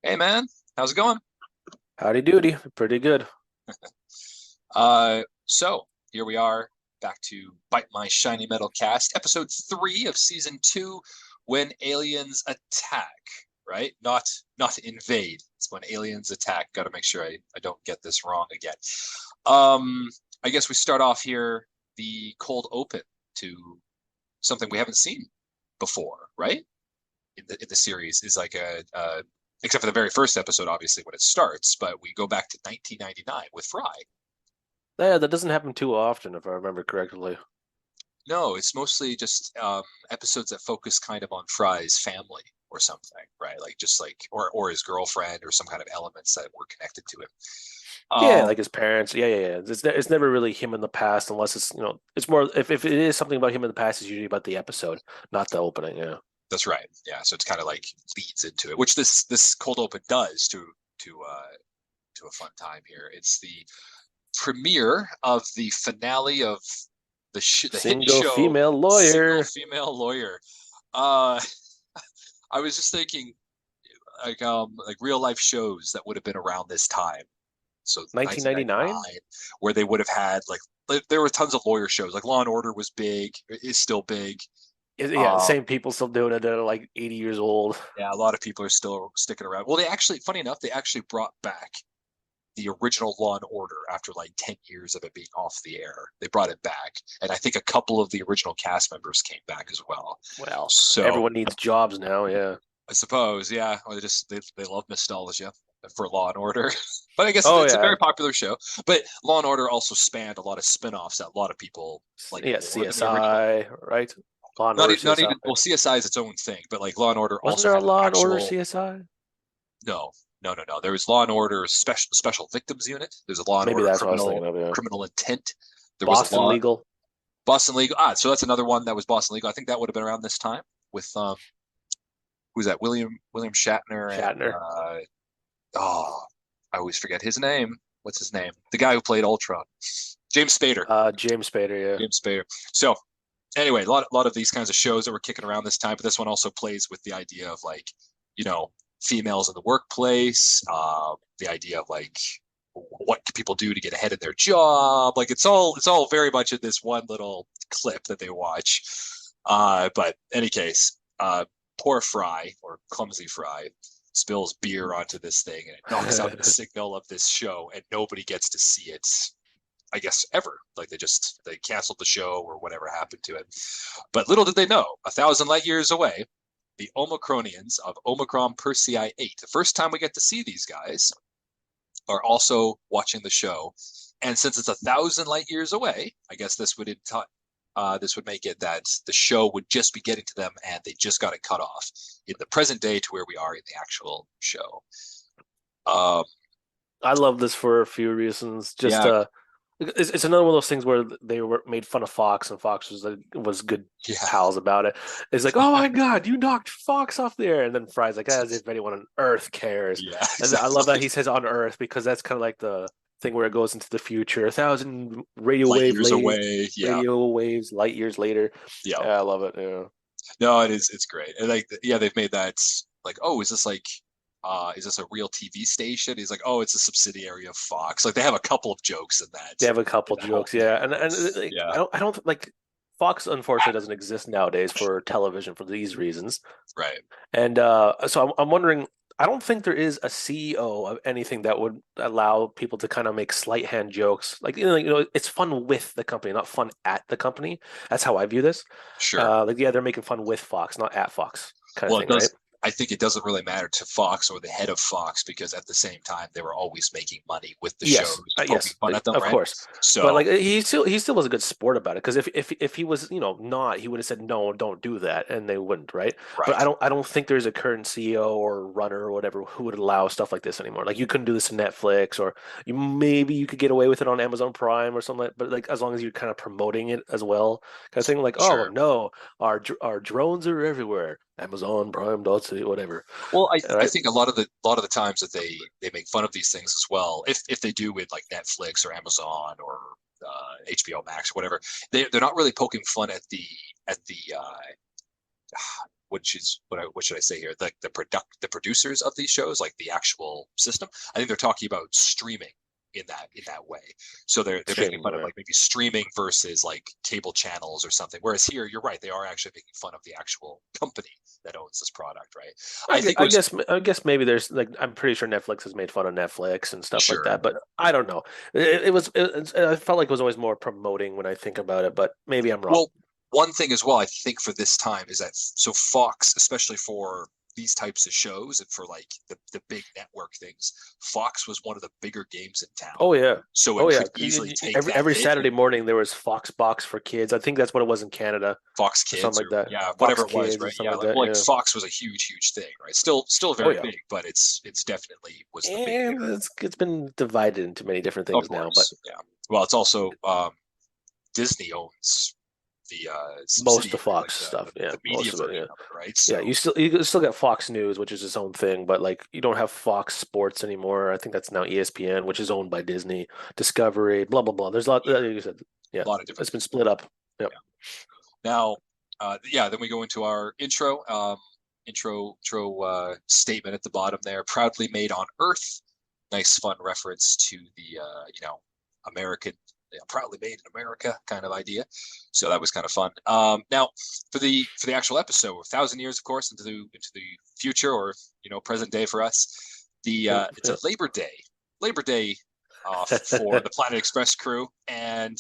Hey man, how's it going? Howdy doody. Pretty good. So here we are back to Bite My Shiny Metal Cast, episode 3 of season 2, when aliens attack, right? Not invade. It's when aliens attack. Got to make sure I don't get this wrong again. Um, I guess we start off here the cold open to something we haven't seen before, right? In the series is like a except for the very first episode, obviously when it starts, but we go back to 1999 with Fry. Yeah, that doesn't happen too often, if I remember correctly. No, it's mostly just episodes that focus kind of on Fry's family or something, right? Like just like or his girlfriend or some kind of elements that were connected to him. Yeah, Um, like his parents. Yeah. It's never really him in the past, unless it's more if it is something about him in the past, it's usually about the episode, not the opening. Yeah. that's right. Yeah, so it's kind of like leads into it, which this cold open does to a fun time here. It's the premiere of the finale of the hit Single show female Single lawyer. Female Lawyer. Uh, I was just thinking like real life shows that would have been around this time. So 1999. 1999, where they would have had like there were tons of lawyer shows. Like Law and Order was big, is still big. Yeah, the Um, same people still doing it. They're like 80 years old. yeah, a lot of people are still sticking around. Well, they actually, funny enough, they actually brought back the original Law and Order after like 10 years of it being off the air. They brought it back. And I think a couple of the original cast members came back as well. Well, So everyone needs jobs now. Yeah. I suppose, yeah, or they love nostalgia for Law and Order. But I guess Oh it's a yeah. very popular show. But Law and Order also spanned a lot of spin-offs that a lot of people like Yeah, more than the original. CSI, right? Law and Order Not CSI. even well, CSI is its own thing, but like Law and Order Wasn't also there a had an Law and Order actual CSI? no, no. There was Law and Order Special Victims Unit. There's a Law and Maybe Order that's what I was thinking of. Yeah. Criminal Intent. There was a Boston law Legal. Boston Legal. Ah, so that's another one that was Boston Legal. I think that would have been around this time with who's that? William Shatner and Shatner. oh, I always forget his name. What's his name? The guy who played Ultron. James Spader. James Spader, yeah. James Spader. So anyway, a lot of these kinds of shows that were kicking around this time, but this one also plays with the idea of like, you know, females in the workplace, the idea of like what can people do to get ahead in their job. Like it's all very much in this one little clip that they watch. But in any case, poor Fry or clumsy Fry spills beer onto this thing and it knocks out the signal of this show and nobody gets to see it. I guess ever. Like they canceled the show or whatever happened to it. But little did they know, 1,000 light years away, the Omicronians of Omicron Persei 8, the first time we get to see these guys, are also watching the show. And since it's 1,000 light years away, I guess this would make it that the show would just be getting to them and they just got it cut off in the present day to where we are in the actual show. Um, I love this for a few reasons. Just yeah, it's another one of those things where they were made fun of Fox, and Fox was good yeah, pals about it. It's like, oh my God, you knocked Fox off there, and then Fry's like, as if anyone on Earth cares. yeah, And I love that exactly. he says on Earth because that's kind of like the thing where it goes into the future, 1,000 Light years away. Yeah, radio waves, light years later. yeah. Yeah, I love it. Yeah. No, it is. It's great. And like, yeah, they've made that like, oh, is this a real TV station? He's like, oh, it's a subsidiary of Fox. Like they have a couple of jokes They have a in couple that whole jokes, thing. yeah, and like, Yeah, I don't like Fox. Unfortunately, doesn't exist nowadays for television for these reasons. right. And so I'm wondering. I don't think there is a CEO of anything that would allow people to kind of make slight hand jokes. Like it's fun with the company, not fun at the company. That's how I view this. Sure. Like yeah, they're making fun with Fox, not at Fox, kind of Well, it thing, right? does. I think it doesn't really matter to Fox or the head of Fox because at the same time they were always making money with the shows, poking Yes, fun at them, of right? course. But So, like he still was a good sport about it because if he was not he would have said no, don't do that, and they wouldn't, right? But I right, don't I don't think there's a current CEO or runner or whatever who would allow stuff like this anymore. Like you couldn't do this in Netflix, or maybe you could get away with it on Amazon Prime or something. But like as long as you're kind of promoting it as well, kind of thing. Like oh sure. no, our drones are everywhere. Amazon Prime, whatever. Well, All I right. think a lot of the times that they make fun of these things as well, if they do with like Netflix or Amazon or HBO Max or whatever, they're not really poking fun at the what should I say here? The producers of these shows, like the actual system. I think they're talking about streaming in that way. So they're making Streaming. fun of like maybe streaming versus like cable channels or something. Whereas here, you're right, they are actually making fun of the actual company that owns this product, right? I think it was I guess maybe there's like I'm pretty sure Netflix has made fun of Netflix and stuff like sure. that, but I don't know. I felt like it was always more promoting when I think about it, but maybe I'm wrong. Well, one thing as well, I think for this time is that so Fox, especially for these types of shows and for like the big network things, Fox was one of the bigger games in town. Oh yeah. So it Oh yeah. could easily take that Every hit Saturday and morning there was Fox Box for kids. I think that's what it was in Canada Fox or something Kids like or that. yeah, Fox whatever it was, Kids or right? something Yeah, like like that. well, like Yeah. Fox was a huge thing, right? Still Oh very yeah. big, but it's definitely was the big And hitter. it's been divided into many different Of things now, but course, yeah. Well, it's also Disney owns the most of subsidiary, like Fox stuff, yeah, the media most of it, version yeah. of it, right? Yeah, So you still get Fox News, which is its own thing, but like you don't have Fox Sports anymore. I think that's now ESPN, which is owned by Disney, Discovery, blah blah blah. There's a lot, yeah, like you said, yeah, a lot of different it's been things split going on. up. Yep. Yeah. Now, yeah, then we go into our intro statement at the bottom there. Proudly made on Earth. Nice fun reference to the American, proudly made in America kind of idea. So that was kind of fun. Now for the actual episode, 1,000 years, of course, into the future or present day for us. Yep. It's a Yep. Labor Day off for the Planet Express crew, and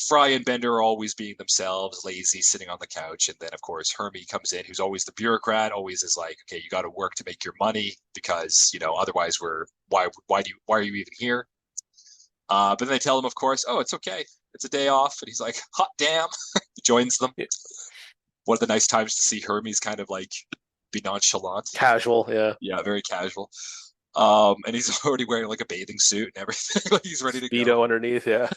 Fry and Bender are always being themselves, lazy, sitting on the couch. And then, of course, Hermie comes in, who's always the bureaucrat, always is like, okay, you got to work to make your money because, otherwise why are you even here? But then they tell him, of course, oh, it's okay. It's a day off. And he's like, hot damn. He joins them. Yeah. One of the nice times to see Hermie's kind of like be nonchalant. Casual, yeah. Yeah, very casual. And he's already wearing like a bathing suit and everything. Like he's ready to go. Speedo underneath, yeah.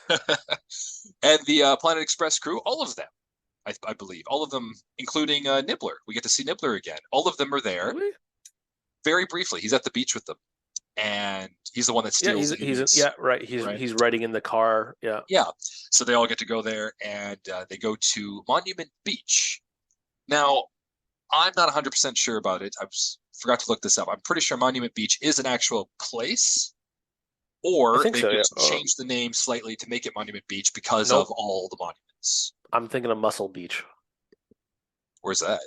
And the Planet Express crew, all of them, I believe, all of them, including Nibbler. We get to see Nibbler again. All of them are there Really? very briefly. He's at the beach with them, and he's the one that Yeah, steals yeah, Amy's. right. Right? He's riding in the car. Yeah. Yeah. So they all get to go there, and they go to Monument Beach. Now, I'm not 100% sure about it. Forgot to look this up. I'm pretty sure Monument Beach is an actual place, I or think they've so, yeah. just changed the name slightly to make it Monument Beach because of Nope. all the monuments. I'm thinking of Muscle Beach. Where's that?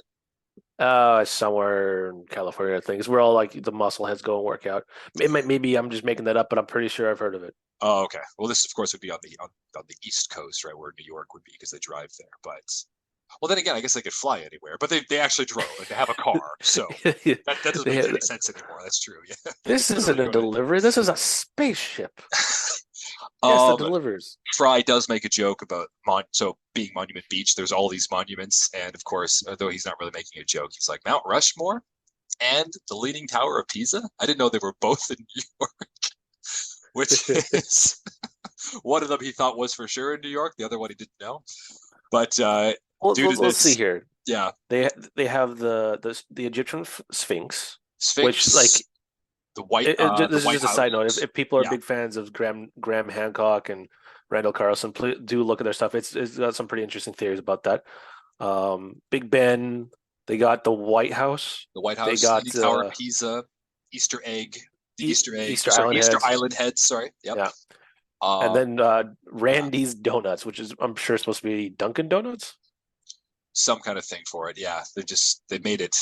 Somewhere in California, I think. It's where all like the muscle heads go and work out. Maybe I'm just making that up, but I'm pretty sure I've heard of it. Oh, okay. Well, this of course would be on the East Coast, right, where New York would be because they drive there. But well, then again, I guess they could fly anywhere. But they actually drove and they have a car, so that doesn't make any sense anymore. That's true. Yeah, This they're isn't really a going delivery. This is a spaceship. in. Yes, that delivers. Fry does make a joke about being Monument Beach. There's all these monuments, and of course, although he's not really making a joke, he's like Mount Rushmore and the Leaning Tower of Pisa. I didn't know they were both in New York, which is one of them he thought was for sure in New York. The other one he didn't know. But due to Let's see this, here. yeah, They have the Egyptian Sphinx, which like Sphinx, the this is White just a side note. House. If people are Yeah, big fans of Graham Hancock and Randall Carlson, please do look at their stuff. It's got some pretty interesting theories about that. Big Ben. They got the White House. the White They House, got Leaning Tower of Pisa, Easter egg, the Easter egg, Easter sorry, Island Easter heads. Island heads. Sorry, yep. Yeah, and Um, then yeah, Randy's Donuts, which is I'm sure supposed to be Dunkin' Donuts. some kind of thing for it. Yeah, they made it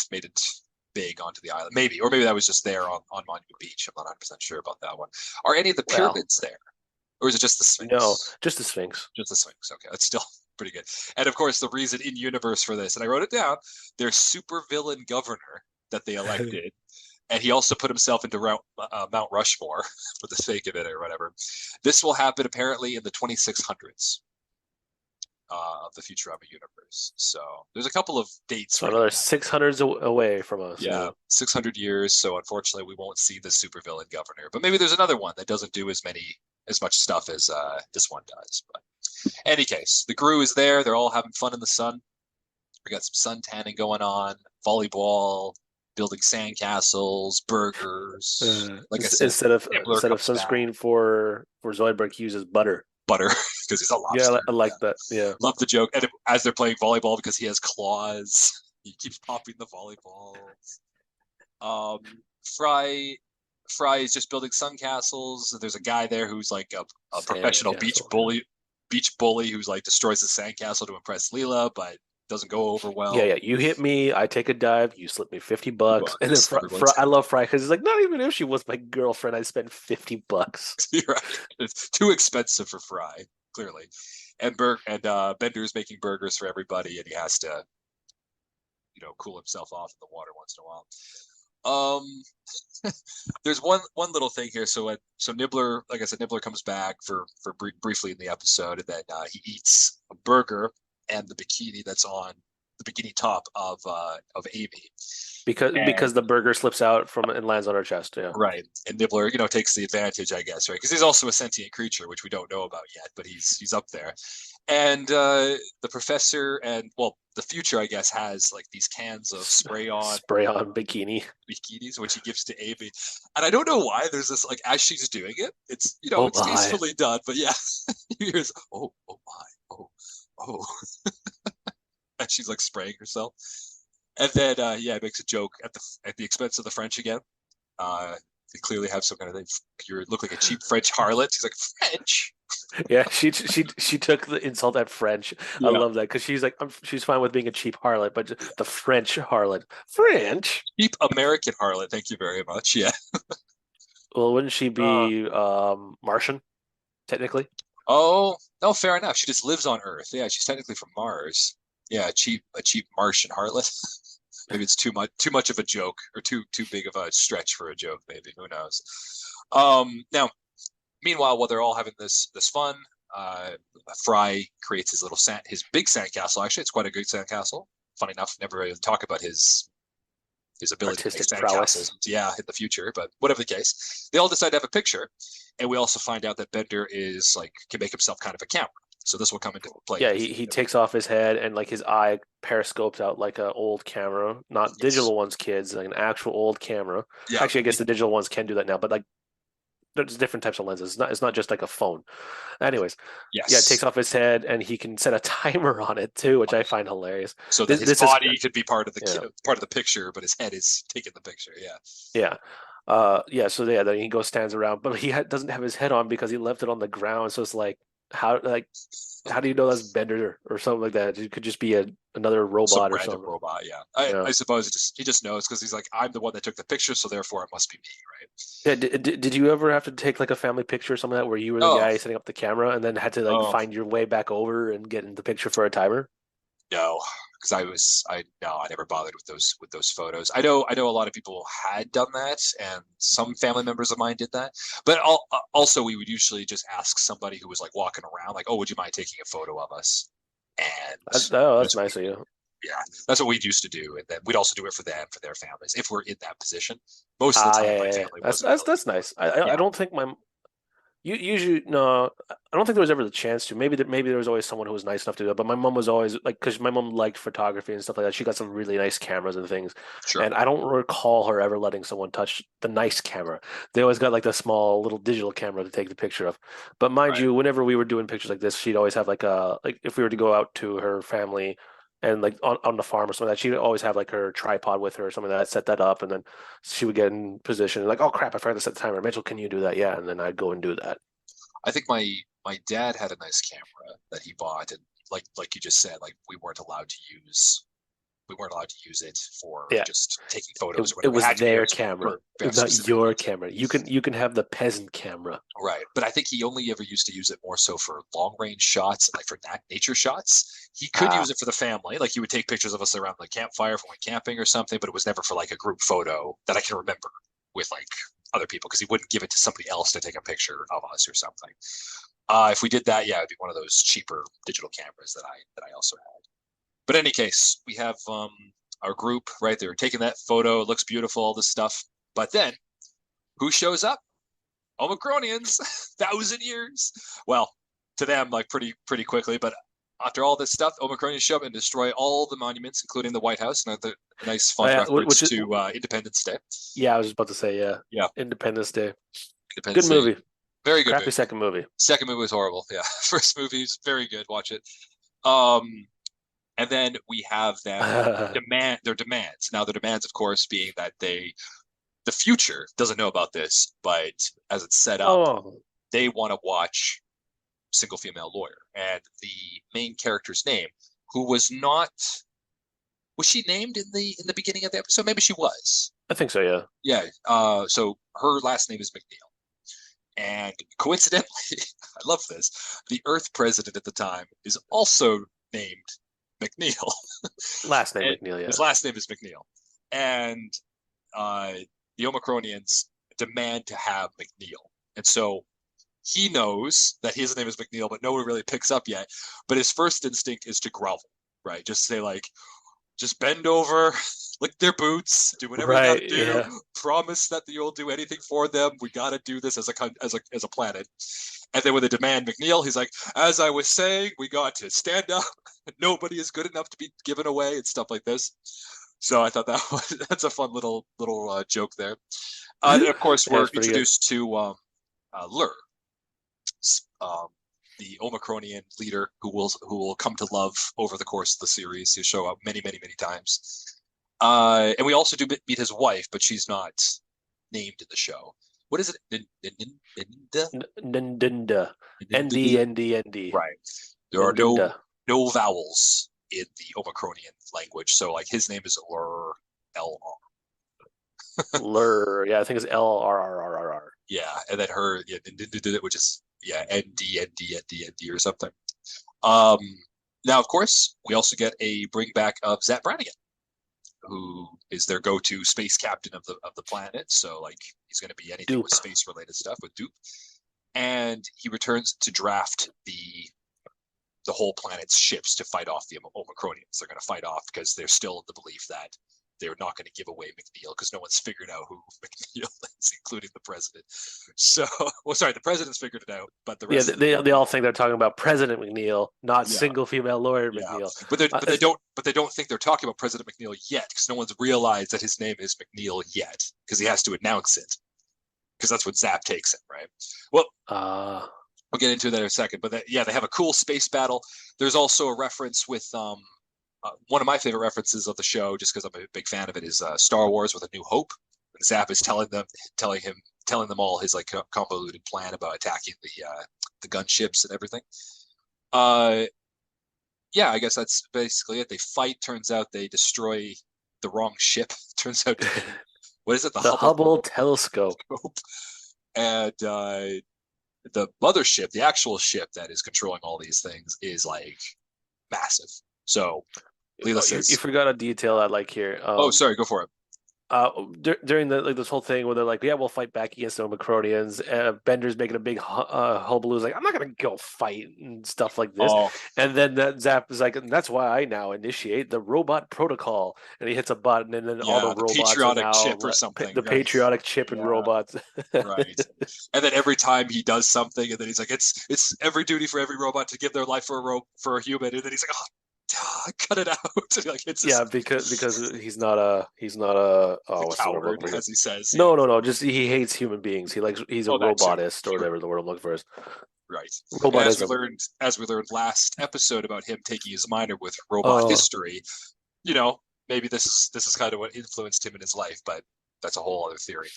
big onto the island. Maybe, or maybe that was just there on Monument Beach. I'm not 100% sure about that one. Are any of the Well, pyramids there, or is it just the no, Sphinx? just the Sphinx. Just the Sphinx. Okay, that's still pretty good. And of course, the reason in universe for this, and I wrote it down, their supervillain governor that they elected, and he also put himself into Mount Rushmore for the sake of it or whatever. This will happen apparently in the 2600s of the Futurama universe. So there's a couple of dates So written another down. 600s away from us. Yeah, Yeah. 600 years. So unfortunately, we won't see the supervillain governor. But maybe there's another one that doesn't do as much stuff as this one does. But any case, the crew is there. They're all having fun in the sun. We got some sun tanning going on, volleyball, building sandcastles, burgers. Like I said, Nibbler Instead of comes back. sunscreen for Zoidberg, he uses butter. Butter because he's a Yeah, lobster. I Yeah. like that. Yeah. Love the joke. And as they're playing volleyball because he has claws. He keeps popping the volleyballs. Um, Fry Fry is just building sun castles. There's a guy there who's like a professional Sandcastle. Yeah. beach bully who's like destroys the sandcastle to impress Leela, but doesn't go over Yeah, well. yeah. You hit me, I take a dive, you slip me $50. And then Everyone's I happy. love Fry because he's like, not even if she was my girlfriend, I spent $50. You're right. It's too expensive for Fry, clearly. And Bender's making burgers for everybody, and he has to, cool himself off in the water once in a while. Um, there's one little thing here. So Nibbler, like I said, Nibbler comes back for briefly in the episode, and then he eats a burger and the bikini that's on the bikini top of Amy. Because And the burger slips out from and lands on her chest. Yeah. right, and Nibbler, takes the advantage, I guess, right? Because he's also a sentient creature, which we don't know about yet, but he's up there. And the professor and well, the future, I guess, has like these cans of spray on Spray on bikini. bikinis, which he gives to Amy. And I don't know why there's this like as she's doing it, Oh it's my. tastefully done, but yeah, here's oh my, oh, and she's like spraying herself. And then yeah, it makes a joke at the expense of the French again. They clearly have some kind of thing. You look like a cheap French harlot. She's like French. Yeah, she took the insult at French. I Yeah, love that because she's like she's fine with being a cheap harlot, but the French harlot, French. cheap American harlot. Thank you very much. Yeah. Well, wouldn't she Uh, be Martian technically? oh no, fair enough. She just lives on Earth. Yeah, she's technically from Mars. Yeah, a cheap Martian harlot. Maybe it's too much of a joke or too big of a stretch for a joke. Maybe who knows? Now, meanwhile, while they're all having this fun, uh, Fry creates his big sandcastle. Actually, it's quite a good sandcastle. Funny enough, never really talk about his ability to make Artistic sandcastles. prowess. Yeah, in the future, but whatever the case, they all decide to have a picture, and we also find out that Bender is like can make himself kind of a camera. So this will come into play in Yeah, the he future. takes off his head and like his eye periscopes out like an old camera, not Yes. digital ones, kids, like an actual old camera. Yeah. Actually, I guess the digital ones can do that now, but like there's different types of lenses. It's not just like a phone. Anyways, yeah, it takes Yes. off his head and he can set a timer on it too, which I find hilarious. So that This his this is body could be yeah. part of the picture, but his head is taking the picture. Yeah. Yeah. Yeah, so yeah, then he goes stands around, but doesn't have his head on because he left it on the ground. So it's like how do you know that's Bender or something like that? It could just be another Some robot or random something. robot. Yeah. Yeah. I suppose he just knows because he's like I'm the one that took the picture, so therefore it must be me, right? Yeah, did you ever have to take like a family picture or something like that where you were the Oh, guy setting up the camera and then had to like oh, find your way back over and get in the picture for a timer? no, because I no, I never bothered with those photos. I know a lot of people had done that, and some family members of mine did that. But also, we would usually just ask somebody who was like walking around, like, "Oh, would you mind taking a photo of us?" And That's that's what nice of you. yeah, that's what we used to do, and then we'd also do it for them, for their families, if we're in that position. Most of the time, Yeah, my yeah, yeah. family wasn't really. That's nice. I Yeah, don't think my You usually no, I don't think there was ever the chance to. Maybe there was always someone who was nice enough to do it, but my mom was always like because my mom liked photography and stuff like that. She got some really nice cameras and things, sure, and I don't recall her ever letting someone touch the nice camera. They always got like the small little digital camera to take the picture of. But mind right. you, whenever we were doing pictures like this, she'd always have like if we were to go out to her family and like on the farm or something like that, she'd always have like her tripod with her or something like that, set that up, and then she would get in position and like, oh crap, I forgot to set the timer. Mitchell, can you do that? Yeah, and then I'd go and do that. I think my dad had a nice camera that he bought, and like you just said, like we weren't allowed to use it for Yeah, just taking it photos or it whatever. It was had to be their for camera, very not specific your use. camera. You can have the peasant camera. Right. But I think he only ever used to use it more so for long range shots, like for nature shots. He could use Ah, it for the family. Like he would take pictures of us around the campfire if we went camping or something, but it was never for like a group photo that I can remember with like other people because he wouldn't give it to somebody else to take a picture of us or something. If we did that, yeah, it'd be one of those cheaper digital cameras that I also had. But in any case, we have our group right there taking that photo. It looks beautiful, all this stuff. But then who shows up? Omicronians, 1,000 years. Well, to them, like pretty quickly, but after all this stuff, Omicronians show up and destroy all the monuments, including the White House. And a nice fun reference which is to Independence Day. yeah, I was just about to say yeah. Yeah, Independence Day, good Independence Day, movie. very good Crappy movie. second movie. Second movie was horrible. Yeah, first movie's very good. Watch it. Um, And then we have them demand their demands. Now, the demands, of course, being that the future doesn't know about this, but as it's set up, Oh, they want to watch single female lawyer. And the main character's name, who was she named in the beginning of the episode? Maybe she was. I think so, yeah. Yeah. So her last name is McNeil. And coincidentally, I love this. The Earth president at the time is also named McNeil. Last name And McNeil, his yeah. last name is McNeil. And uh, the Omicronians demand to have McNeil. And so he knows that his name is McNeil, but no one really picks up yet. But his first instinct is to grovel, right? Just say like, just bend over, lick their boots, do whatever you got Right, to do. yeah. Promise that you'll do anything for them. We got to do this as a planet. And then when they demand McNeil, he's like, as I was saying, we got to stand up. Nobody is good enough to be given away and stuff like this. So I thought that's a fun little joke there. And of course, Yeah, we're it's pretty good. introduced to Lur, um, the Omicronian leader who will come to love over the course of the series. He'll show up many times. And we also do meet his wife, but she's not named in the show. What is it? Ninda? Ndunda. ND. Right. There are Ndunda. no vowels in the Omicronian language, so like his name is L R. Lur. Yeah, I think it's LRRRR. Yeah, and then her, yeah, which is yeah, ND or something. Um, Now, of course, we also get a bring back of Zap Brannigan, who is their go-to space captain of the planet. So, like, he's going to be anything with Dupe. space-related stuff with Dupe, and he returns to draft the whole planet's ships to fight off the Omicronians. They're going to fight off because they're still in the belief that they're not going to give away McNeil because no one's figured out who McNeil is, including the president. So, well, sorry, the president's figured it out, but the Yeah, rest of them don't they all know. think they're talking about President McNeil, not Yeah, single female lawyer yeah, McNeil. but they It's, don't think they're talking about President McNeil yet because no one's realized that his name is McNeil yet because he has to announce it because that's what Zap takes him, right? Well, uh, we'll get into that in a second, but yeah, they have a cool space battle. There's also a reference with one of my favorite references of the show, just because I'm a big fan of it, is Star Wars with A New Hope. And Zap is telling them all his like convoluted plan about attacking the gunships and everything. Uh, yeah, I guess that's basically it. They fight. Turns out they destroy the wrong ship. Turns out to be what is it? The the Hubble Hubble telescope. telescope. And the mothership, the actual ship that is controlling all these things, is like massive. So Leela Oh, you says, forgot a detail I like here. "Oh, sorry, go for it." During the like this whole thing where they're like, yeah, we'll fight back against the Omicronians. Bender's making a big hullabaloo, like, I'm not gonna go fight and stuff like this. Oh, And then that Zap is like, that's why I now initiate the robot protocol. And he hits a button, and then all the yeah, the robots are patriotic now chip or something, the right? patriotic chip and Yeah, robots. right. And then every time he does something, and then he's like, "It's every duty for every robot to give their life for a human," and then he's like, "Oh, cut it out!" Like it's Yeah, just because he's not a a oh, what's the word I'm coward, looking for here? as he says. Yeah. No, just he hates human beings. He's a Oh, that too. robotist or Sure. whatever the word I'm looking for is. Right. And Robotism. as we learned last episode about him taking his minor with robot Oh, history, maybe this is kind of what influenced him in his life, but that's a whole other theory.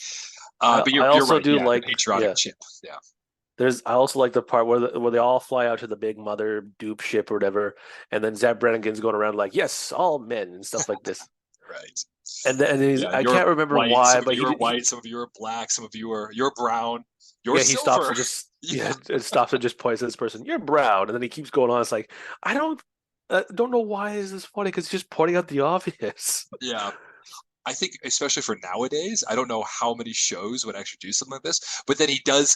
But I you're also right. do Yeah, the like patriotic yeah. chip. Yeah. I also like the part where they all fly out to the big mother dupe ship or whatever, and then Zap Brannigan's going around like, yes, all men and stuff like this. Right. And then Yeah, I you're can't remember white. why, Some of but you are white. Some of you are black. Some of you are you're brown. You're yeah, he stops silver. and just Yeah. yeah, it stops and just points at this person. You're brown, and then he keeps going on. It's like I don't know why is this funny because he's just pointing out the obvious. Yeah. I think especially for nowadays, I don't know how many shows would actually do something like this, but then he does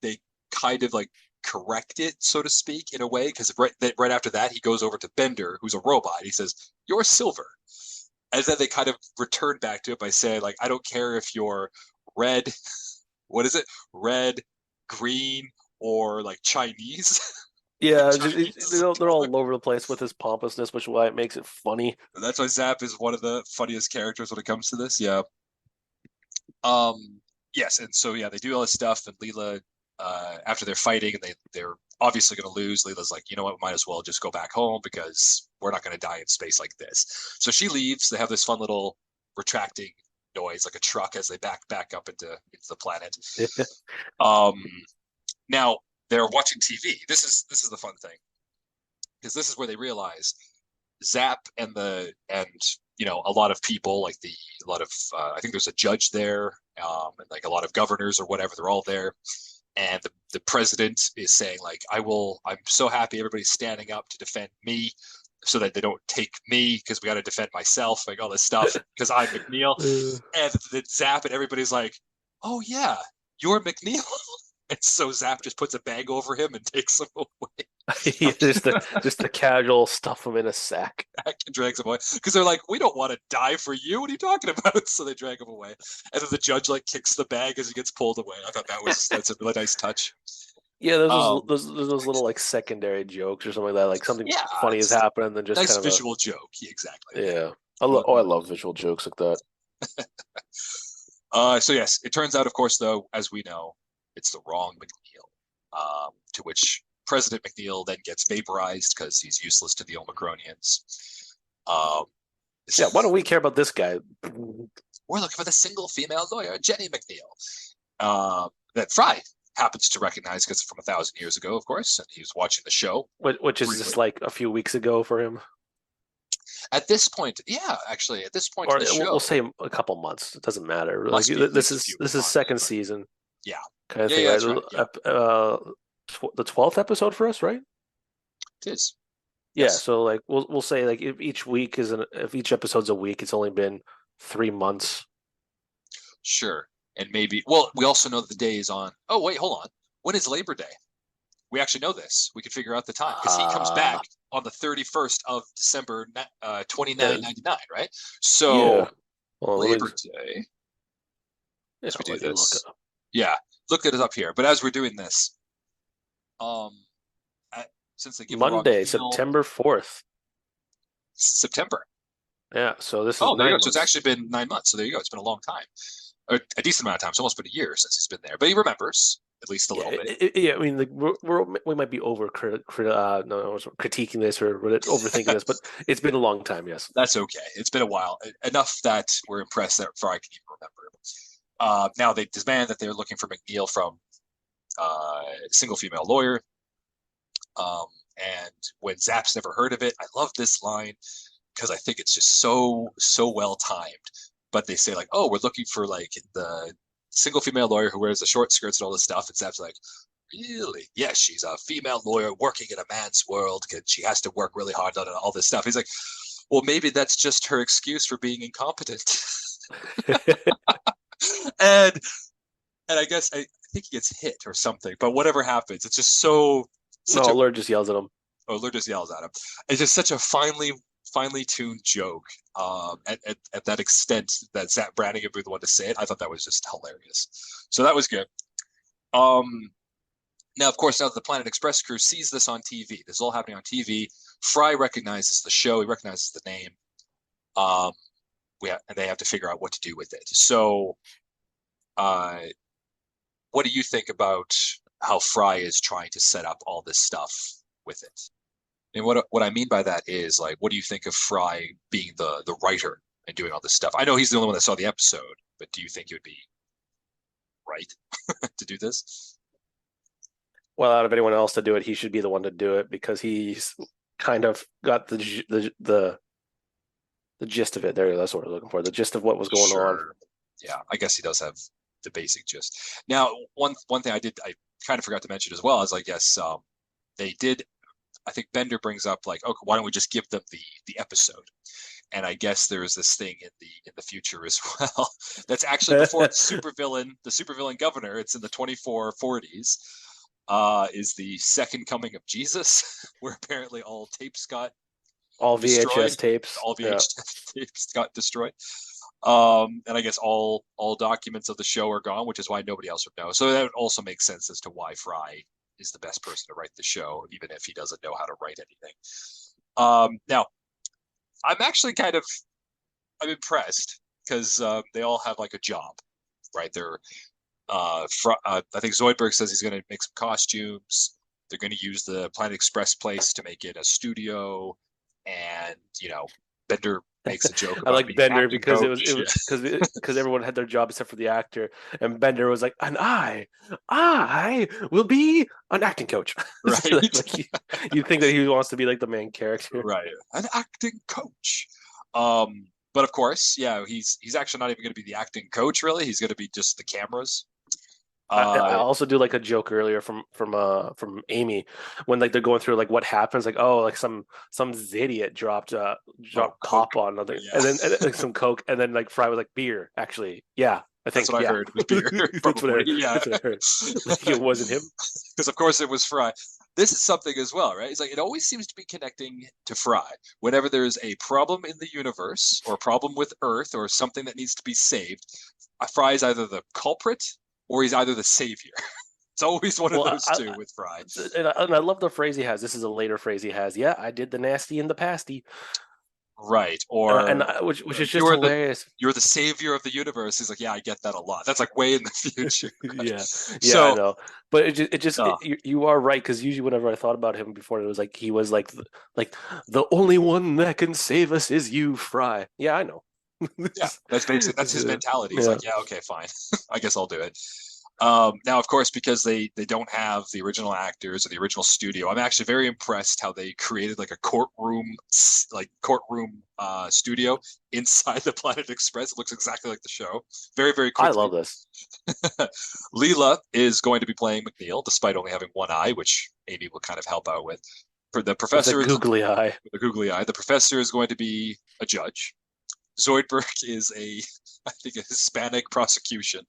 they kind of like correct it, so to speak, in a way, because right after that he goes over to Bender, who's a robot. He says, "You're silver," and then they kind of return back to it by saying, like, "I don't care if you're red, what is it, red, green, or like Chinese." Like Yeah, just, Chinese is a they're color. all over the place with his pompousness, which is why it makes it funny. That's why Zap is one of the funniest characters when it comes to this. Yeah. Um, yes, and so yeah, they do all this stuff, and Leela, after they're fighting, and they're obviously going to lose. Leela's like, you know what, might as well just go back home because we're not going to die in space like this. So she leaves. They have this fun little retracting noise, like a truck, as they back up into the planet. Um, Now they're watching TV. This is the fun thing because this is where they realize Zap and a lot of people like the a lot of I think there's a judge there, and like a lot of governors or whatever. They're all there, and the president is saying like, I'm so happy everybody's standing up to defend me so that they don't take me because we got to defend myself, like all this stuff because I'm McNeil. Uh, And the Zap and everybody's like, oh yeah, you're McNeil. And so Zap just puts a bag over him and takes him away. yeah, just the casual stuff them in a sack. Back and drags him away because they're like, we don't want to die for you. What are you talking about? So they drag him away, and then the judge like kicks the bag as he gets pulled away. I thought that's a really nice touch. Yeah, Um, there's those little like secondary jokes or something like that. Like something yeah, funny has it's happened, and then just nice kind of a visual joke. Yeah, exactly. Yeah. yeah. Well I done. love visual jokes like that. So yes, it turns out, of course, though, as we know, it's the wrong McNeil. To which President McNeil then gets vaporized because he's useless to the Omicronians. Um, Yeah, why don't we care about this guy? we're looking for the single female lawyer, Jenny McNeil. That Fry happens to recognize because from 1,000 years ago, of course, and he was watching the show Which is briefly. just like a few weeks ago for him, At this point, yeah, actually, at this point in or the we'll show, say a couple months. It doesn't matter. Like must be at this least a is few this is months, second but season yeah, kind of yeah, thing, yeah, right? that's right. Yeah, The 12th episode for us, right? it is. Yeah. Yes, So like we'll say like if each episode's a week, it's only been 3 months. sure. And maybe, well, we also know that the day is on. Oh, wait, hold on. When is Labor Day? We actually know this. We can figure out the time because he comes back Uh on the 31st of December, yeah, 2999, right? yeah. So Well, Labor Day, as we do let me look it this. up. Yeah, look it up here. But as we're doing this, um, at, since they give the wrong Monday, McNeil, September 4th. September. Yeah, so this is Oh, there you go. nine So it's months. actually been 9 months. So there you go. It's been a long time, a decent amount of time. It's almost been a year since he's been there, but he remembers at least a Yeah, little bit. yeah. I mean, like we might be no, critiquing this or overthinking this, but it's been a long time. Yes. That's okay. It's been a while, enough that we're impressed that Fry can even remember. Now they demand that they're looking for McNeil from single female lawyer. Um, and when Zap's never heard of it, I love this line because I think it's just so well timed. But they say like, oh, we're looking for like the single female lawyer who wears the short skirts and all this stuff. And Zap's like, really? Yes, she's a female lawyer working in a man's world because she has to work really hard on all this stuff. He's like, well, maybe that's just her excuse for being incompetent. and and I guess I think he gets hit or something. But whatever happens, it's just such No, a Lord just yells at him. oh, Lur just yells at him. It's just such a finely tuned joke. At that extent that Zach Brannigan would be the one to say it, I thought that was just hilarious. So that was good. Um, Now, of course, now that the Planet Express crew sees this on TV, this is all happening on TV. Fry recognizes the show. He recognizes the name. Um, and they have to figure out what to do with it. So, uh, what do you think about how Fry is trying to set up all this stuff with it? And what I mean by that is like, what do you think of Fry being the writer and doing all this stuff? I know he's the only one that saw the episode, but do you think it would be right to do this? Well, out of anyone else to do it, he should be the one to do it because he's kind of got the gist of it. There, that's what we're looking for. The gist of what was going on. Sure. Yeah, I guess he does have the basic gist. Now, one thing I kind of forgot to mention as well is like, yes, they did. I think Bender brings up like, okay, why don't we just give them the episode? And I guess there is this thing in the future as well. That's actually before the supervillain governor. It's in the 2440s. Is the second coming of Jesus, where apparently all tapes got All destroyed, VHS tapes. all Yeah. VHS tapes got destroyed. And I guess all documents of the show are gone, which is why nobody else would know. So that also makes sense as to why Fry is the best person to write the show, even if he doesn't know how to write anything. Now, I'm actually I'm impressed because they all have like a job, right? I think Zoidberg says he's going to make some costumes. They're going to use the Planet Express place to make it a studio, and Bender makes a joke I about like being an Bender acting because it was coach. it Yeah, because everyone had their job except for the actor, and Bender was like, "And I will be an acting coach." right, Like you think that he wants to be like the main character. right, an acting coach. But of course, yeah, he's actually not even going to be the acting coach. Really, he's going to be just the cameras. I Uh, also do like a joke earlier from Amy when like they're going through like what happens like oh like some idiot oh, dropped pop Coke. on nothing Yeah, and then like some Coke and then like Fry was like beer actually yeah I that's think what I yeah heard was beer, that's what I probably. heard Yeah, that's what I heard like it wasn't him. because of course it was Fry. This is something as well, right? It's like it always seems to be connecting to Fry. Whenever there's a problem in the universe or a problem with Earth or something that needs to be saved, Fry is either the culprit or he's either the savior. It's always one of Well, those two with Fry. and I love the phrase he has. This is a later phrase he has. Yeah, I did the nasty in the pasty, Right. Or which is just you're the hilarious. you're the savior of the universe. He's like, yeah, I get that a lot. That's like way in the future, right? Yeah, yeah, I So, know, but uh, you are right because usually whenever I thought about him before, it was like he was like the only one that can save us is you, Fry. Yeah, I know. yeah, that's basically that's his mentality. He's Yeah, like, yeah, okay, fine, I guess I'll do it. Now, of course, because they don't have the original actors or the original studio, I'm actually very impressed how they created like a courtroom studio inside the Planet Express. It looks exactly like the show. Very, very I quickly. love this. Leela is going to be playing McNeil, despite only having one eye, which Amy will kind of help out with. For the With a professor, googly eye. the googly eye, the professor is going to be a judge. Zoidberg is I think, a Hispanic prosecution.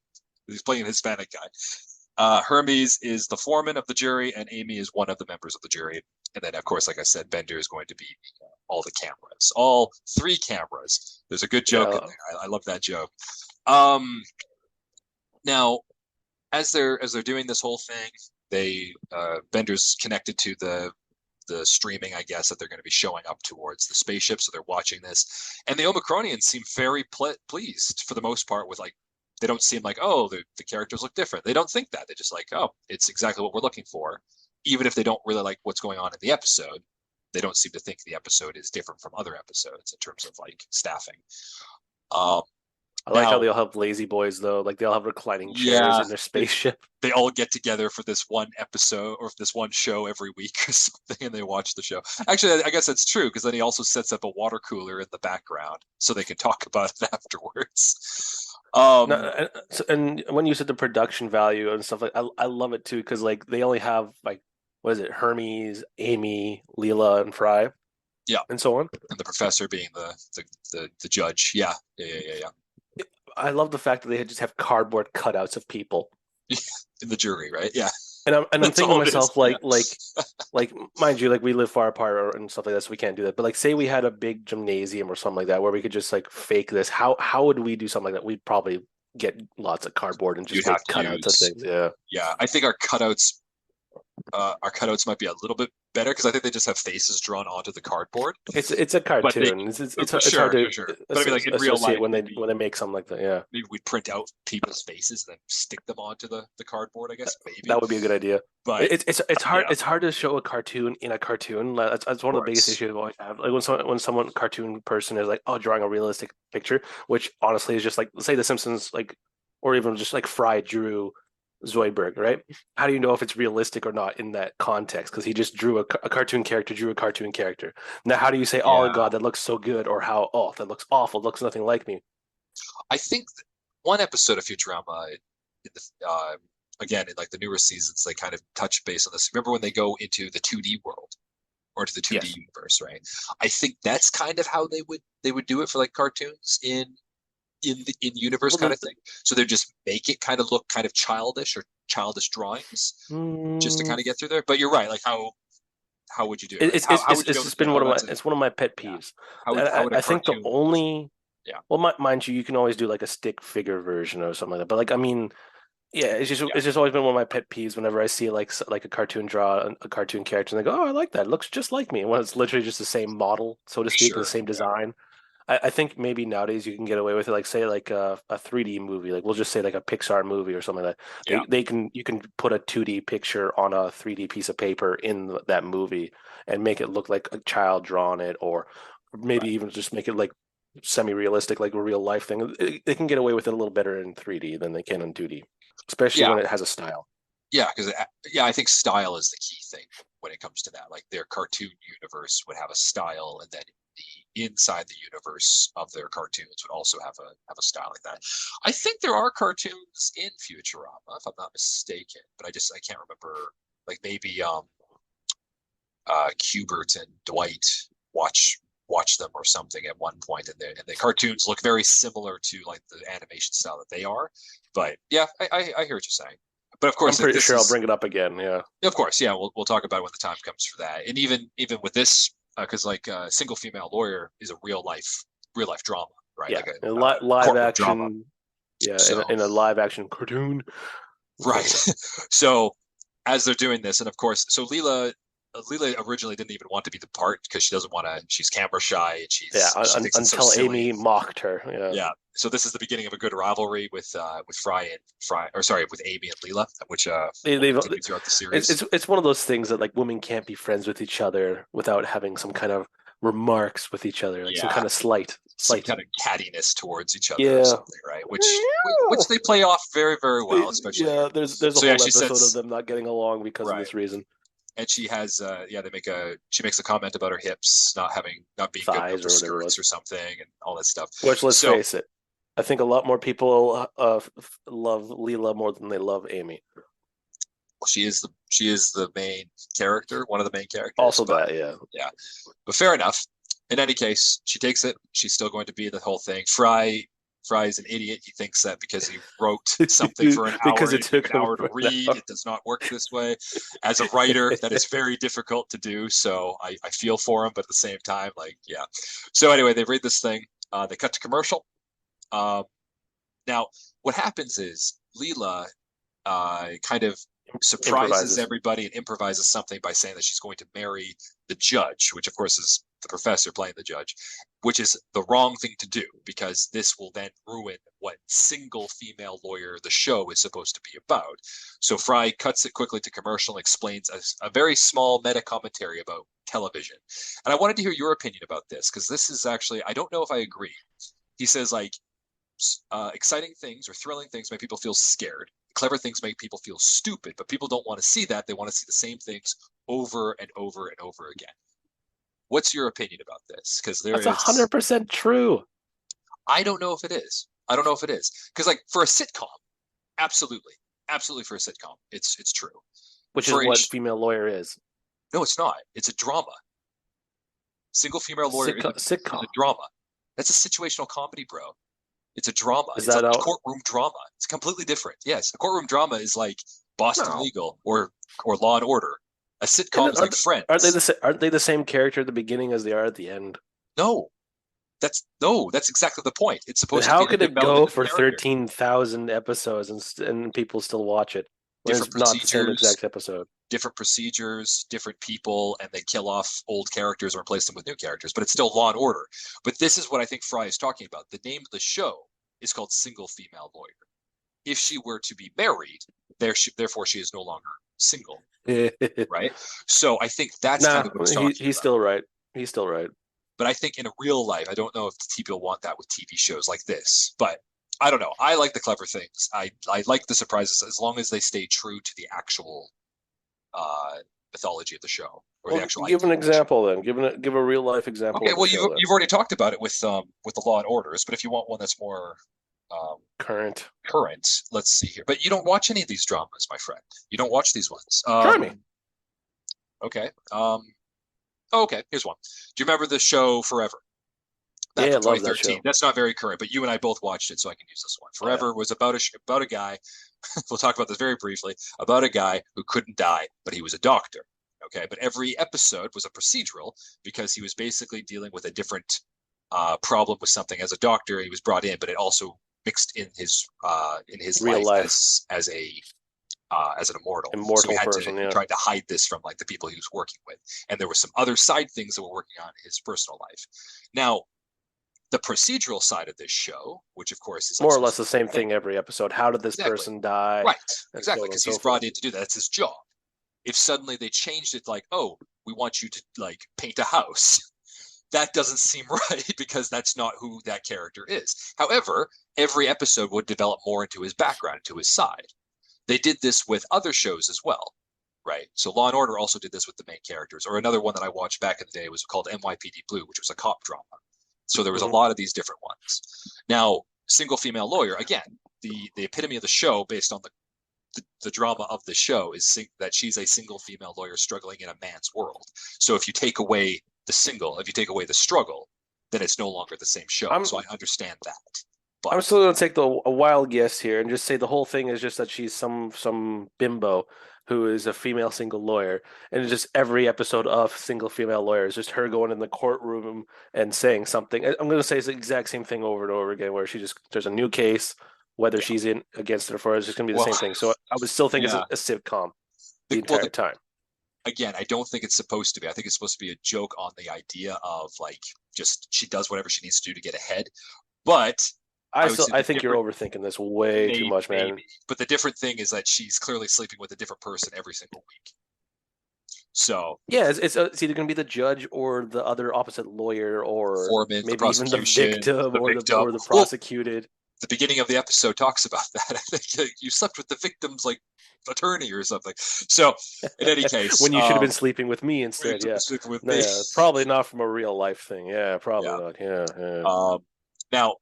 He's playing a Hispanic guy. Hermes is the foreman of the jury, and Amy is one of the members of the jury. And then, of course, like I said, Bender is going to be all the cameras, all three cameras. There's a good joke in Yeah, there. I love that joke. Um, Now, as they're doing this whole thing, they Bender's connected to the streaming, I guess, that they're going to be showing up towards the spaceship. So they're watching this, and the Omicronians seem very pleased for the most part with like. They don't seem like, oh, the characters look different. They don't think that. They're just like, oh, it's exactly what we're looking for. Even if they don't really like what's going on in the episode, they don't seem to think the episode is different from other episodes in terms of like staffing. Um, I like how Now, they all have lazy boys though. Like they all have reclining chairs yeah, in their they, spaceship. they all get together for this one episode or this one show every week or something, and they watch the show. Actually, I guess that's true because then he also sets up a water cooler in the background so they can talk about it afterwards. No, Um, and when you said the production value and stuff like, I love it too because like they only have like what is it, Hermes, Amy, Leela, and Fry, yeah, and so on. and the professor being the judge. Yeah, yeah, yeah, yeah, I love the fact that they just have cardboard cutouts of people, yeah. In the jury, right? Yeah, and I'm that's thinking to all it is. myself Yeah. like mind you, like we live far apart and stuff like that, so we can't do that. But like, say we had a big gymnasium or something like that where we could just like fake this. How would we do something like that? We'd probably get lots of cardboard and You'd just have make to cutouts of use. things. Yeah. Yeah, I think our cutouts might be a little bit better because I think they just have faces drawn onto the cardboard. It's a But they, cartoon. It's hard sure, to sure, sure. But I mean, like in real associate life, when maybe they make something like that. Yeah, maybe we'd print out people's faces and then stick them onto the cardboard. I guess maybe. that would be a good idea. But Hard yeah, it's hard to show a cartoon in a cartoon. Like, that's of one of the biggest course, issues I always have. Like when someone cartoon person is like, oh, drawing a realistic picture, which honestly is just like say The Simpsons, like or even just like Fry drew Zoidberg, right? How do you know if it's realistic or not in that context? Because he just drew a cartoon character, drew a cartoon character. Now, how do you say, oh yeah. God, that looks so good, or how, oh, that looks awful, looks nothing like me? I think one episode of Futurama, in again in like the newer seasons, they kind of touch base on this. Remember when they go into the 2D world or to the 2D Yes. universe, right? I think that's kind of how they would do it for like cartoons in universe Well, kind of thing. So they just make it kind of look kind of childish or childish drawings just to mm, kind of get through there. But you're right. Like how would you do it? Like how would you be it's able to just say, been oh, that's a it's one of my pet yeah? peeves. How would a I think the cartoon look? only Yeah, well, mind you, you can always do like a stick figure version or something like that. But like, I mean, yeah, yeah, it's just always been one of my pet peeves whenever I see like like a cartoon draw a cartoon character and they go, oh, I like that. It looks just like me. When it's literally just the same model, so to speak, the sure, same yeah. design. I think maybe nowadays you can get away with it, like say like a 3D movie, like we'll just say like a Pixar movie or something like that. Yeah, They can you can put a 2D picture on a 3D piece of paper in that movie and make it look like a child drawn it, or maybe right. even just make it like semi-realistic, like a real life thing. They can get away with it a little better in 3D than they can in 2D, especially Yeah, when it has a style. yeah, because yeah, I think style is the key thing when it comes to that. Like their cartoon universe would have a style, and then the inside the universe of their cartoons would also have a style like that. I think there are cartoons in Futurama, if I'm not mistaken, but I can't remember. Like maybe Cubert and Dwight watch watch them or something at one point, and the cartoons look very similar to like the animation style that they are. But yeah, I hear what you're saying. But of I'm course, pretty this sure I'll is bring it up again. Yeah. of course, yeah, we'll talk about it when the time comes for that. And even with this, because like single female lawyer is a real life drama, right? Yeah. Like a And live courtroom drama. action. Yeah, So in a live action cartoon. right. So So as they're doing this, and of course, so Leela originally didn't even want to be the part because she doesn't want to. She's camera shy and yeah, she thinks it's so until silly. Amy mocked her. Yeah. Yeah. So this is the beginning of a good rivalry with Fry and Fry, or sorry, with Amy and Leela, which will They've continue throughout the series. it's one of those things that like women can't be friends with each other without having some kind of remarks with each other, like some Yeah, kind of some slight. kind of cattiness towards each other or Yeah. something, right? Which they play off very, very well, especially here. Yeah, there's a So yeah, whole she episode of says them not getting along because of right, this reason. and she has yeah, she makes a comment about her hips not being good enough Thighs for or whatever it skirts was. or something and all that stuff. Which, let's So face it, I think a lot more people love Leela more than they love Amy. she is the main character, one of the main characters, Also, but that, yeah. yeah, but fair enough. In any case, she takes it. She's still going to be the whole thing. Fry's an idiot. He thinks that because he wrote something for an hour Because and it it took took an him hour to an read, hour. it does not work this way. As a writer, that is very difficult to do. So I feel for him, but at the same time, like, yeah. So anyway, they read this thing. They cut to commercial. Um, now, what happens is Leela kind of surprises Improvises. everybody and improvises something by saying that she's going to marry the judge, which of course is the professor playing the judge, which is the wrong thing to do because this will then ruin what single female lawyer the show is supposed to be about. So Fry cuts it quickly to commercial and explains a very small meta commentary about television. And I wanted to hear your opinion about this because this is actually, I don't know if I agree. He says, like, exciting things or thrilling things make people feel scared. Clever things make people feel stupid, but people don't want to see that. They want to see the same things over and over and over again. What's your opinion about this? Because there That's a is, 100% true. I don't know if it is. I don't know if it is. Because like for a sitcom, absolutely, absolutely for a sitcom, it's true. Which is For a what female lawyer is. no, it's not. It's a drama. Single female lawyer is a Sitcom. drama. That's a situational comedy, bro. It's a drama. Is It's a that out? courtroom drama. It's completely different. Yes, a courtroom drama is like Boston No. Legal or Law and Order. A And sitcom is like Friends. aren't they the same character at the beginning as they are at the end? No, no, that's exactly the point. It's Then supposed to how be the could it go development of for character. 13,000 episodes and people still watch it when Different it's not the same procedures, exact episode? different people, and they kill off old characters or replace them with new characters. But it's still Law and Order. But this is what I think Fry is talking about. The name of the show is called Single Female Lawyer. If she were to be married, therefore she is no longer single, right? So I think that's kind Nah, of what he's talking he's about. still right. He's still right. But I think in a real life, I don't know if people want that with TV shows like this. But I don't know. I like the clever things. I like the surprises as long as they stay true to the actual uh, mythology of the show or the Well, actual give an idea of the show. example then. Give a real life example Okay, of a well show then. you've already talked about it with the Law and Orders, but if you want one that's more um, Current. current, let's see here. But you don't watch any of these dramas, my friend. You don't watch these ones. Try me. Okay. Oh, okay. Here's one. Do you remember the show Forever? Back Yeah, I from love that 2013. show. That's not very current, but you and I both watched it, so I can use this one. Oh yeah. Forever was about about a guy. We'll talk about this very briefly. About a guy who couldn't die, but he was a doctor. Okay, but every episode was a procedural because he was basically dealing with a different problem with something as a doctor. He was brought in, but it also mixed in his Real life life. as an immortal. So Immortal person, he yeah. tried to hide this from like the people he was working with, and there were some other side things that were working on in his personal life. Now, the procedural side of this show, which of course is like More or supposed less to the be same like, hey, thing every episode. How did this exactly, person die, right, and so exactly, on and because so he's forth. brought in to do that. That's his job. If suddenly they changed it, like, oh, we want you to like paint a house, that doesn't seem right because that's not who that character is. However, every episode would develop more into his background, into his side. They did this with other shows as well, right? So Law and Order also did this with the main characters. Or another one that I watched back in the day was called NYPD Blue, which was a cop drama. So there was a Mm-hmm. lot of these different ones. Now, single female lawyer, again, the epitome of the show based on the drama of the show is that she's a single female lawyer struggling in a man's world. So if you take away the single, if you take away the struggle, then it's no longer the same show. I'm So I understand that. I'm But still gonna take a wild guess here and just say the whole thing is just that she's some bimbo who is a female single lawyer, and it's just every episode of single female lawyer is just her going in the courtroom and saying something. I'm gonna say it's the exact same thing over and over again, where she just there's a new case, whether yeah, she's in against it or for it, it's just gonna be the well, same thing. So I would still think it's yeah. a sitcom the Well, entire time. again, I don't think it's supposed to be. I think it's supposed to be a joke on the idea of like just she does whatever she needs to do to get ahead. But I would say I the think you're different, overthinking this way too much, man. maybe, but the different thing is that she's clearly sleeping with a different person every single week. So Yeah, it's either going to be the judge or the other opposite lawyer, or foreman, the maybe even the prosecution, victim the or victim. the Well, prosecuted. the beginning of the episode talks about that. I think you slept with the victim's like attorney or something. So in any case, When you should have been sleeping with me instead. Yeah, sleeping with no, me. yeah, probably not from a real life thing. Yeah, probably Yeah. not. Yeah, yeah. Now,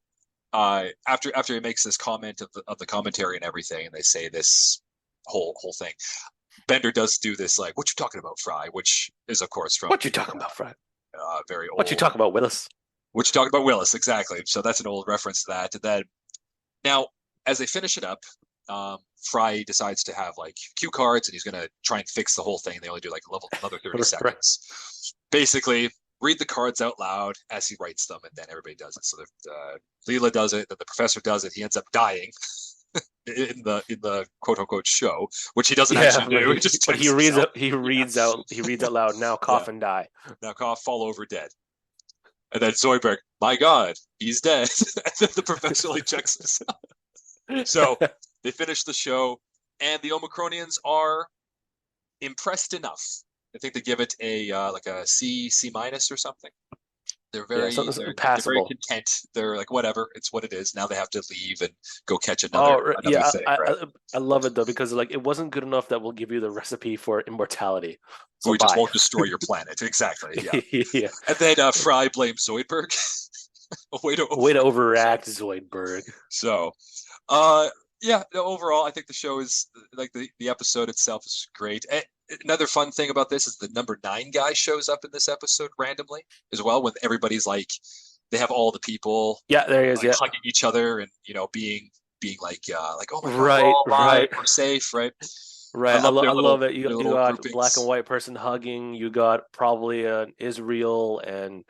after he makes this comment of the commentary and everything, and they say this whole thing, Bender does do this like, "What you talking about, Fry?" Which is of course from What you talking about, Fred? very What you old. talking about, Willis? What you talking about, Willis? Exactly. So that's an old reference to that. And then now, as they finish it up, Fry decides to have like cue cards, and he's gonna try and fix the whole thing. They only do like level another 30 Right. seconds. Basically, read the cards out loud as he writes them, and then everybody does it. So Leela does it, then the professor does it. He ends up dying in the quote unquote show, which he doesn't actually Yeah, do. He just but checks himself. Yeah, he reads out loud. Now yeah. cough and die. Now cough, fall over dead. And then Zoidberg, my God, he's dead. And then the professor like checks himself. So they finish the show, and the Omicronians are impressed enough. I think they give it a like a C minus or something. They're Yeah, very something's they're very passable. content. They're like whatever, it's what it is. Now they have to leave and go catch Oh, another yeah, thing, right? I love it though because like it wasn't good enough that will give you the recipe for immortality. So We just bye. won't destroy your planet. Exactly. Yeah. Yeah. And then Fry blames Zoidberg. A way to Way to overact. overact, Zoidberg. So, uh, yeah, no, overall, I think the show is like the episode itself is great. Another fun thing about this is the number 9 guy shows up in this episode randomly as well, when everybody's like, they have all the people Yeah, there he is. like Yeah. hugging each other and being like oh my god, we're Right, all alive, right, we're safe, right? I right. love I love it. their You little got black and groupings. white person hugging. You got probably an Israel and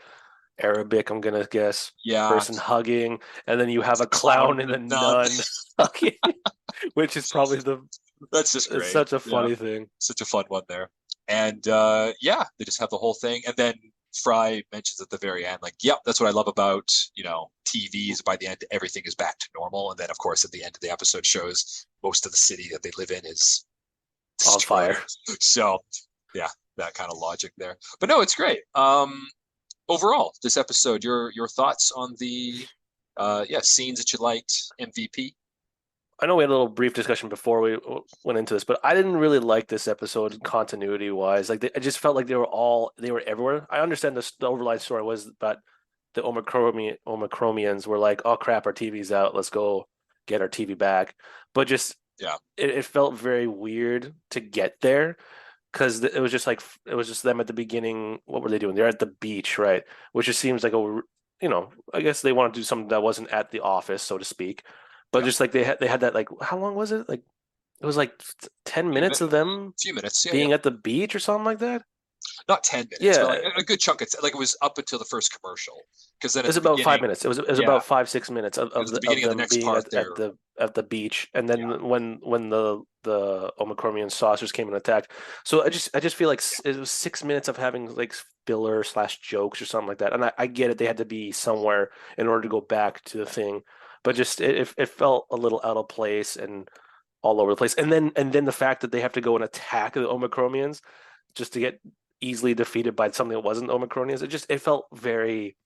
Arabic, I'm gonna guess, Yeah, person hugging, and then you have there's a a clown clown and and a a nun. nun hugging, which is probably the That's just it's great. such a Yeah, funny thing. such a fun one there. And yeah, they just have the whole thing. And then Fry mentions at the very end, like, yep, that's what I love about, TVs. By the end, everything is back to normal. And then, of course, at the end of the episode shows most of the city that they live in is On destroyed. fire. So, yeah, that kind of logic there. But no, it's great. Overall, this episode, your thoughts on the scenes that you liked, MVP? I know we had a little brief discussion before we went into this, but I didn't really like this episode continuity wise. Like I just felt like they were everywhere. I understand the overline story was that the Omicromians were like, "Oh crap, our TV's out. Let's go get our TV back." But just Yeah, it felt very weird to get there because it was just like it was just them at the beginning. What were they doing? They're at the beach, right? Which just seems like I guess they wanted to do something that wasn't at the office, so to speak. But yeah. just like they had that like how long was it? Like it was like 10 minutes of them Few minutes. Yeah, yeah. being at the beach or something like that. not 10 minutes, but like Yeah, a good chunk of like it was up until the first commercial. Because then it at was the about beginning, 5 minutes. It was yeah, about 5 6 minutes because at the of beginning of the them next being part, at they're the beach, and yeah, then when the Omicronian saucers came and attacked. So I just feel like it was 6 minutes of having like filler slash jokes or something like that. And I get it, they had to be somewhere in order to go back to the thing, but just it felt a little out of place and all over the place. And then the fact that they have to go and attack the Omicronians just to get easily defeated by something that wasn't Omicronians. It felt very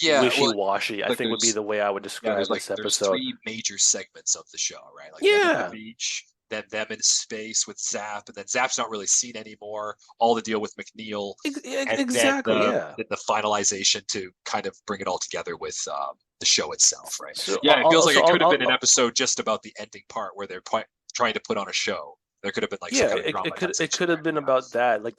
yeah. Well, wishy-washy, I like think would be there's the way I would yeah, describe this there's episode. three major segments of the show, right? Like them at the Yeah, beach, then them in space with Zap, and then Zap's not really seen anymore. All the deal with McNeil, and then exactly. Yeah. the finalization to kind of bring it all together with the show itself, right? So Yeah, it feels like also, it could have been an episode just about the ending part where they're trying to put on a show. There could have been like some yeah, kind of it could it dramatization could there. have been about that. Like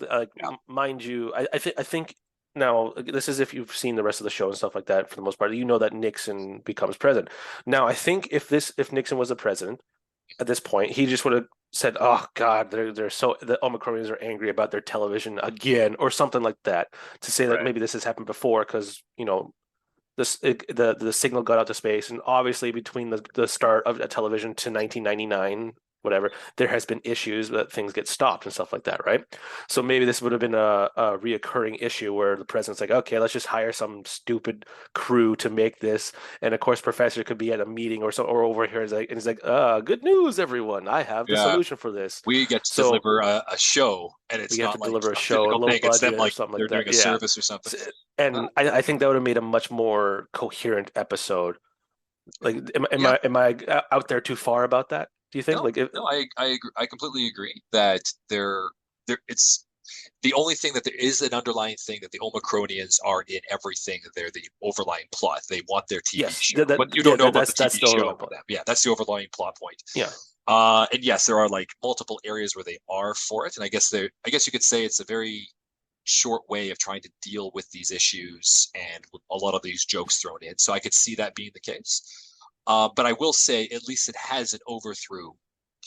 mind you, I think now this is if you've seen the rest of the show and stuff like that. For the most part, you know that Nixon becomes president. Now, I think if Nixon was the president at this point, he just would have said, "Oh God, they're so the Omicronians are angry about their television again," or something like that, to say that Right. maybe this has happened before because the signal got out to space, and obviously between the start of a television to 1999, whatever, there has been issues that things get stopped and stuff like that, right? So maybe this would have been a reoccurring issue where the president's like, okay, let's just hire some stupid crew to make this, and of course, professor could be at a meeting or so or over here, and he's like, good news, everyone, I have the Yeah. solution for this. We get to So deliver a show, and we it's have to not like deliver a a show, a physical low thing. It's them budget or like something they're like that. doing a Yeah. service or something. And Well, I think that would have made a much more coherent episode. Like, am yeah, I am I out there too far about that? Do you think? no, Like, if, no, I agree. I completely agree that there it's the only thing that there is an underlying thing that the Omicronians are in everything. They're the overlying plot. They want their TV yes, show, but you don't know about the that's TV the show overlap with point. them. Yeah, that's the overlying plot point. Yeah, And yes, there are like multiple areas where they are for it, and I guess you could say it's a very short way of trying to deal with these issues and a lot of these jokes thrown in. So I could see that being the case. But I will say, at least it has an overthrough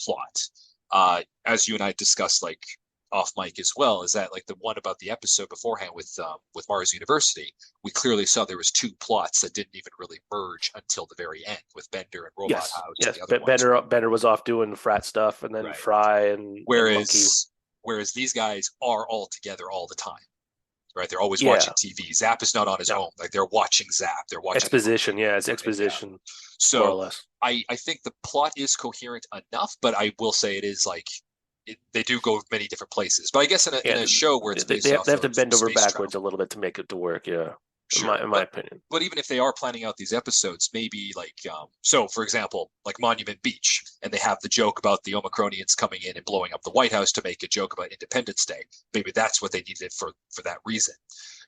plot. As you and I discussed, like off mic as well, is that like the one about the episode beforehand with Mars University, we clearly saw there was two plots that didn't even really merge until the very end with Bender and Robot House and yes. the other ones, Bender right? Bender was off doing frat stuff, and then Right. Fry and Monkey. Whereas these guys are all together all the time, right? They're always watching Yeah, TV. Zap is not on his yeah. own. Like they're watching Zap. They're watching the Exposition. movie, Yeah, it's right? Yeah. exposition, more or So less. I think the plot is coherent enough, but I will say it is like they do go many different places. But I guess in Yeah, a show where it's based they off have to of bend over space backwards a travel, little bit to make it to work. Yeah, sure. in my opinion. But even if they are planning out these episodes, maybe like so for example, like Monument Beach, and they have the joke about the Omicronians coming in and blowing up the White House to make a joke about Independence Day. Maybe that's what they needed for that reason.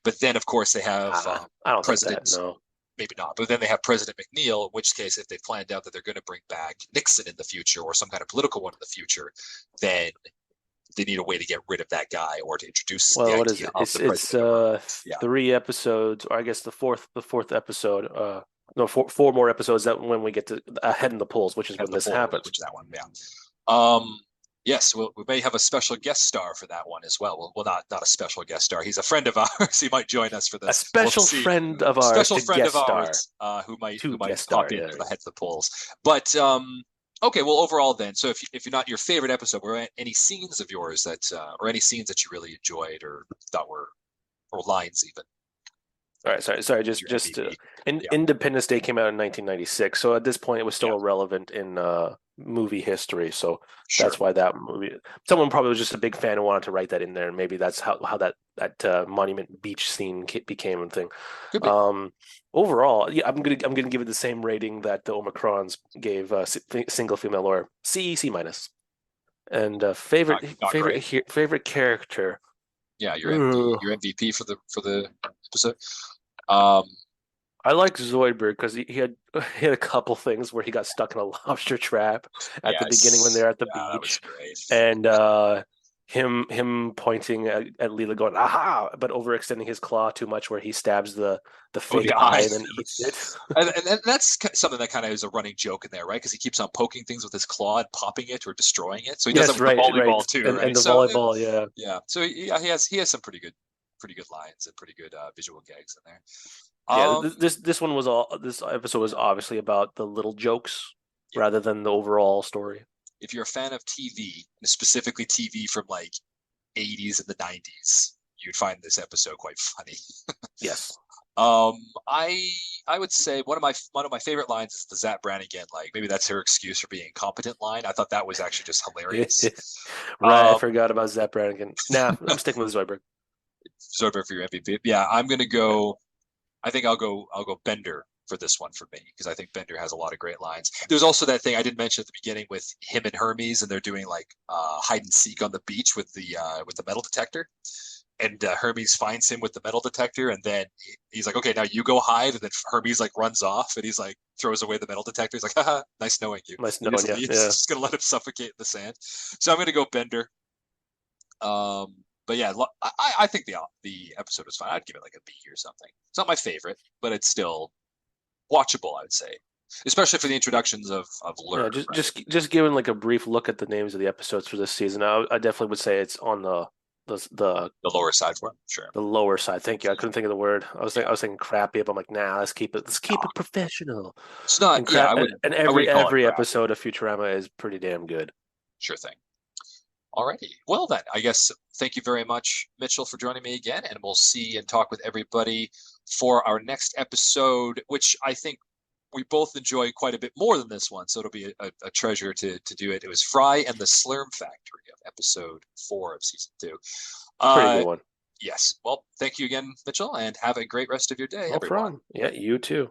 But then of course they have I don't think that. President No. maybe not. But then they have President McNeil, in which case, if they planned out that they're going to bring back Nixon in the future or some kind of political one in the future, then they need a way to get rid of that guy or to introduce the Well, what is idea it? of the It's president emerging. Yeah, 3 episodes, or I guess the fourth episode. No, four more episodes that when we get to ahead in the polls, which is and when the this polls, happens. which that one, yeah. Um, yes, we may have a special guest star for that one as well. Well, not a special guest star. He's a friend of ours. He might join us for A this. We'll special see. friend of ours Special to friend guest of star, ours who to might guest pop star. in Yeah, for the head of the polls. But okay, well overall then, so if you're not your favorite episode, were any scenes of yours that or any scenes that you really enjoyed or thought were or lines even all right, sorry. your Just MVP? Yeah, Independence Day came out in 1996, so at this point it was yeah, still irrelevant in movie history. So sure, that's why that movie. Someone probably was just a big fan and wanted to write that in there, and maybe that's how that Monument Beach scene became a thing. could be. Um, Overall, yeah, I'm gonna give it the same rating that the Omicrons gave Single Female Lawyer, C minus. And Not great. favorite character. Yeah, your Ugh. your MVP for the episode. Um, I like Zoidberg because he had he had a couple things where he got stuck in a lobster trap at the beginning when yes, they're at the yeah, that was beach, great. and him pointing at Leela going aha, but overextending his claw too much where he stabs the Oh, fake the eye eye. and then eats it. And that's something that kind of is a running joke in there, right? Because he keeps on poking things with his claw and popping it or destroying it. So he does that Yes, with the right, right. volleyball too, And right? the So volleyball, yeah. yeah, so yeah, he has some pretty good lines and pretty good visual gags in there. Yeah, Um, this one was all this episode was obviously about the little jokes yeah, rather than the overall story. if you're a fan of TV, and specifically TV from like 80s and the 90s, you'd find this episode quite funny. Yes. Um, I I would say one of my favorite lines is the Zap Brannigan, like maybe that's her excuse for being incompetent line. I thought that was actually just hilarious. Right, I Um, forgot about Zap Brannigan. Nah, I'm sticking with Zoidberg. Zoidberg for your MVP. Yeah, I'm gonna Yeah. go. I think I'll go Bender for this one for me because I think Bender has a lot of great lines. There's also that thing I didn't mention at the beginning with him and Hermes, and they're doing like hide and seek on the beach with the metal detector. And Hermes finds him with the metal detector, and then he's like, "Okay, now you go hide." And then Hermes like runs off, and he's like throws away the metal detector. He's like, "Haha, nice knowing you." Nice He just knowing you. leaves. He's Yeah. just gonna let him suffocate in the sand. So I'm gonna go Bender. But yeah, I think the episode was fine. I'd give it like a B or something. It's not my favorite, but it's still watchable, I would say, especially for the introductions of Yeah, Lur, right? just giving like a brief look at the names of the episodes for this season. I definitely would say it's on the The lower side for him, sure. the lower side. Thank you. I couldn't think of the word. I Yeah, was thinking crappy, but I'm like, nah, let's no, keep it professional. it's not. And Yeah, crap and I wouldn't call it every crappy. episode of Futurama is pretty damn good. Sure thing. Alrighty. Well then, I guess thank you very much, Mitchell, for joining me again, and we'll see and talk with everybody for our next episode, which I think we both enjoy quite a bit more than this one, so it'll be a treasure to do it. It was Fry and the Slurm Factory of episode 4 of season 2. Pretty good Uh, one. yes. Well, thank you again, Mitchell, and have a great rest of your day, No everyone. problem. Yeah, you too.